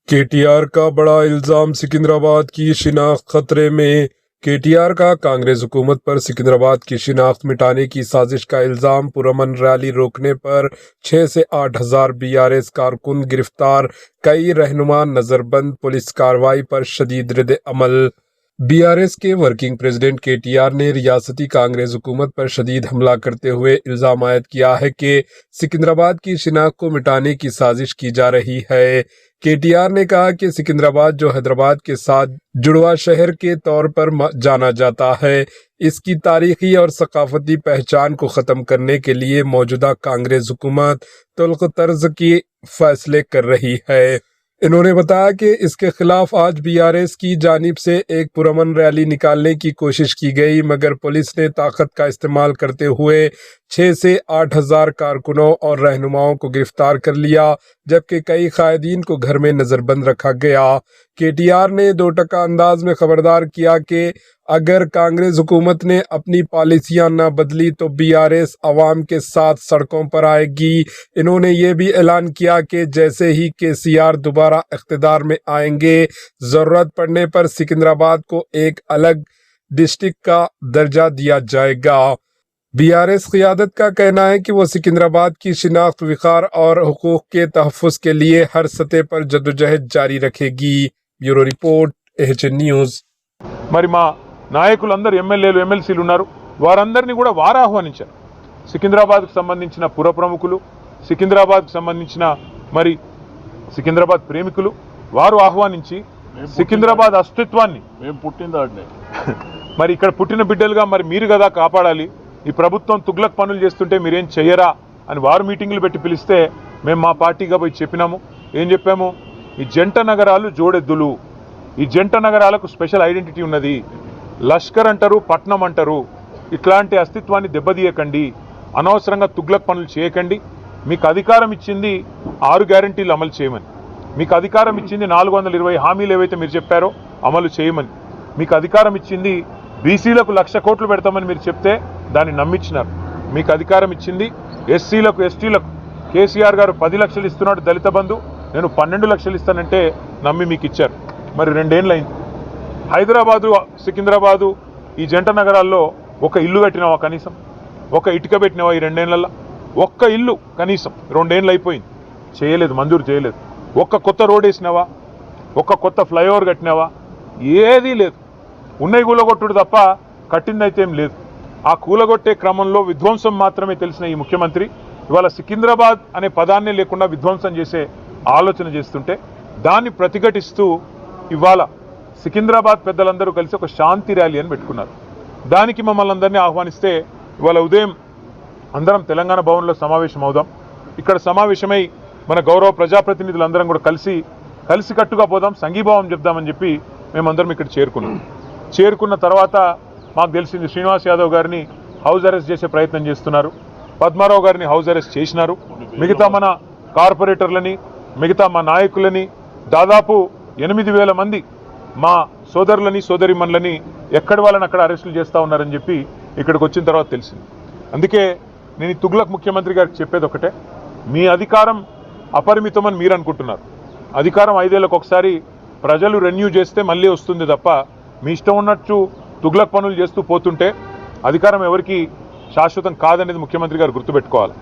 KTR का बड़ा इल्जाम, सिकंदराबाद की शिनाख्त खतरे में। केटीआर का कांग्रेस हुकूमत पर सिकंदराबाद की शिनाख्त मिटाने की साजिश का इल्जाम। पुरअमन रैली रोकने पर 6 से 8 हजार बीआरएस कारकुन गिरफ्तार, कई रहनुमा नजरबंद, पुलिस कार्रवाई पर शदीद रद्द अमल। बीआरएस के वर्किंग प्रेसिडेंट केटीआर ने रियासती कांग्रेस हुकूमत पर शदीद हमला करते हुए इल्जाम आयद किया है कि सिकंदराबाद की शिनाख्त को मिटाने की साजिश की जा रही है। केटीआर ने कहा कि सिकंदराबाद, जो हैदराबाद के साथ जुड़वा शहर के तौर पर जाना जाता है, इसकी तारीखी और सकाफती पहचान को खत्म करने के लिए मौजूदा कांग्रेस हुकूमत तुल्क तर्ज के फैसले कर रही है। इन्होंने बताया कि इसके खिलाफ आज बीआरएस की जानिब से एक पुरअमन रैली निकालने की कोशिश की गई, मगर पुलिस ने ताकत का इस्तेमाल करते हुए 6 से 8 हजार कारकुनों और रहनुमाओं को गिरफ्तार कर लिया, जबकि कई कायदीन को घर में नजरबंद रखा गया। केटीआर ने 2 टका अंदाज में खबरदार किया कि अगर कांग्रेस हुकूमत ने अपनी पॉलिसियां न बदली तो बीआरएस अवाम के साथ सड़कों पर आएगी। इन्होंने ये भी ऐलान किया कि जैसे ही केसीआर दोबारा इख्तिदार में आएंगे, जरूरत पड़ने पर सिकंदराबाद को एक अलग डिस्ट्रिक्ट का दर्जा दिया जाएगा। बीआरएस क़ियादत का कहना है कि वो सिकंदराबाद की शिनाख्त, विकार और हुकूक के तहफ़्फ़ुज़ के लिए हर सतह पर जद्दोजहद जारी रखेगी। Bureau report, HN news. మరి మా నాయకులందరూ ఎమ్మెల్యేలు ఎమ్మెల్సీలు ఉన్నారు, వారందరినీ కూడా వారు ఆహ్వానించారు. సికింద్రాబాద్కు సంబంధించిన పుర ప్రముఖులు, సికింద్రాబాద్కు సంబంధించిన మరి సికింద్రాబాద్ ప్రేమికులు వారు ఆహ్వానించి సికింద్రాబాద్ అస్తిత్వాన్ని మేము పుట్టిందాడనే మరి ఇక్కడ పుట్టిన బిడ్డలుగా మరి మీరు కదా కాపాడాలి, ఈ ప్రభుత్వం తుగ్లక్ పనులు చేస్తుంటే మీరేం చెయ్యరా అని వారు మీటింగులు పెట్టి పిలిస్తే మేము మా పార్టీగా పోయి చెప్పినాము. ఏం చెప్పాము? ఈ జంట నగరాలు జోడెద్దులు, ఈ జంట నగరాలకు స్పెషల్ ఐడెంటిటీ ఉన్నది. లష్కర్ అంటారు, పట్నం అంటారు. ఇట్లాంటి అస్తిత్వాన్ని దెబ్బతీయకండి, అనవసరంగా తుగ్లక్ పనులు చేయకండి. మీకు అధికారం ఇచ్చింది 6 గ్యారెంటీలు అమలు చేయమని, మీకు అధికారం ఇచ్చింది 420 హామీలు ఏవైతే మీరు చెప్పారో అమలు చేయమని, మీకు అధికారం ఇచ్చింది బీసీలకు 1,00,000 కోట్లు పెడతామని మీరు చెప్తే దాన్ని నమ్మించినారు. మీకు అధికారం ఇచ్చింది ఎస్సీలకు, ఎస్టీలకు కేసీఆర్ గారు 10 లక్షలు ఇస్తున్నాడు దళిత బంధు, నేను 12 లక్షలు ఇస్తానంటే నమ్మి మీకు ఇచ్చారు. మరి 2 ఏళ్ళు అయింది. హైదరాబాదు, సికింద్రాబాదు ఈ జంట నగరాల్లో ఒక ఇల్లు కట్టినావా? కనీసం ఒక ఇటుక పెట్టినావా ఈ 2 ఏళ్లలో? ఒక్క ఇల్లు కనీసం 2 ఏళ్ళు అయిపోయింది, చేయలేదు, మంజూరు చేయలేదు. ఒక్క కొత్త రోడ్ వేసినావా? ఒక్క కొత్త ఫ్లైఓవర్ కట్టినావా? ఏదీ లేదు. ఉన్నవి కూలగొట్టుడు తప్ప కట్టిందైతే ఏం లేదు. ఆ కూలగొట్టే క్రమంలో విధ్వంసం మాత్రమే తెలిసిన ఈ ముఖ్యమంత్రి ఇవాళ సికింద్రాబాద్ అనే పదాన్నే లేకుండా విధ్వంసం చేసే ఆలోచన చేస్తుంటే దాన్ని ప్రతిఘటిస్తూ ఇవాళ సికింద్రాబాద్ పెద్దలందరూ కలిసి ఒక శాంతి ర్యాలీ అని పెట్టుకున్నారు. దానికి మమ్మల్ని అందరినీ ఆహ్వానిస్తే ఇవాళ ఉదయం అందరం తెలంగాణ భవన్లో సమావేశం అవుదాం. ఇక్కడ సమావేశమై మన గౌరవ ప్రజాప్రతినిధులందరం కూడా కలిసికట్టుగా పోదాం, సంఘీభావం చెప్దామని చెప్పి మేమందరం ఇక్కడ చేరుకున్న తర్వాత మాకు తెలిసింది శ్రీనివాస్ యాదవ్ గారిని హౌస్ అరెస్ట్ చేసే ప్రయత్నం చేస్తున్నారు, పద్మారావు గారిని హౌస్ అరెస్ట్ చేసినారు, మిగతా మన కార్పొరేటర్లని, మిగతా మా నాయకులని, దాదాపు 8,000 మంది మా సోదరులని, సోదరిమణులని ఎక్కడి వాళ్ళని అక్కడ అరెస్టులు చేస్తూ ఉన్నారని చెప్పి ఇక్కడికి వచ్చిన తర్వాత తెలిసింది. అందుకే నేను ఈ తుగ్లక్ ముఖ్యమంత్రి గారికి చెప్పేది ఒకటే, మీ అధికారం అపరిమితమని మీరు అనుకుంటున్నారు. అధికారం 5 ఏళ్లకు ఒకసారి ప్రజలు రెన్యూ చేస్తే మళ్ళీ వస్తుంది తప్ప మీ ఇష్టం ఉన్నట్టు తుగ్లక్ పనులు చేస్తూ పోతుంటే అధికారం ఎవరికి శాశ్వతం కాదనేది ముఖ్యమంత్రి గారు గుర్తుపెట్టుకోవాలి.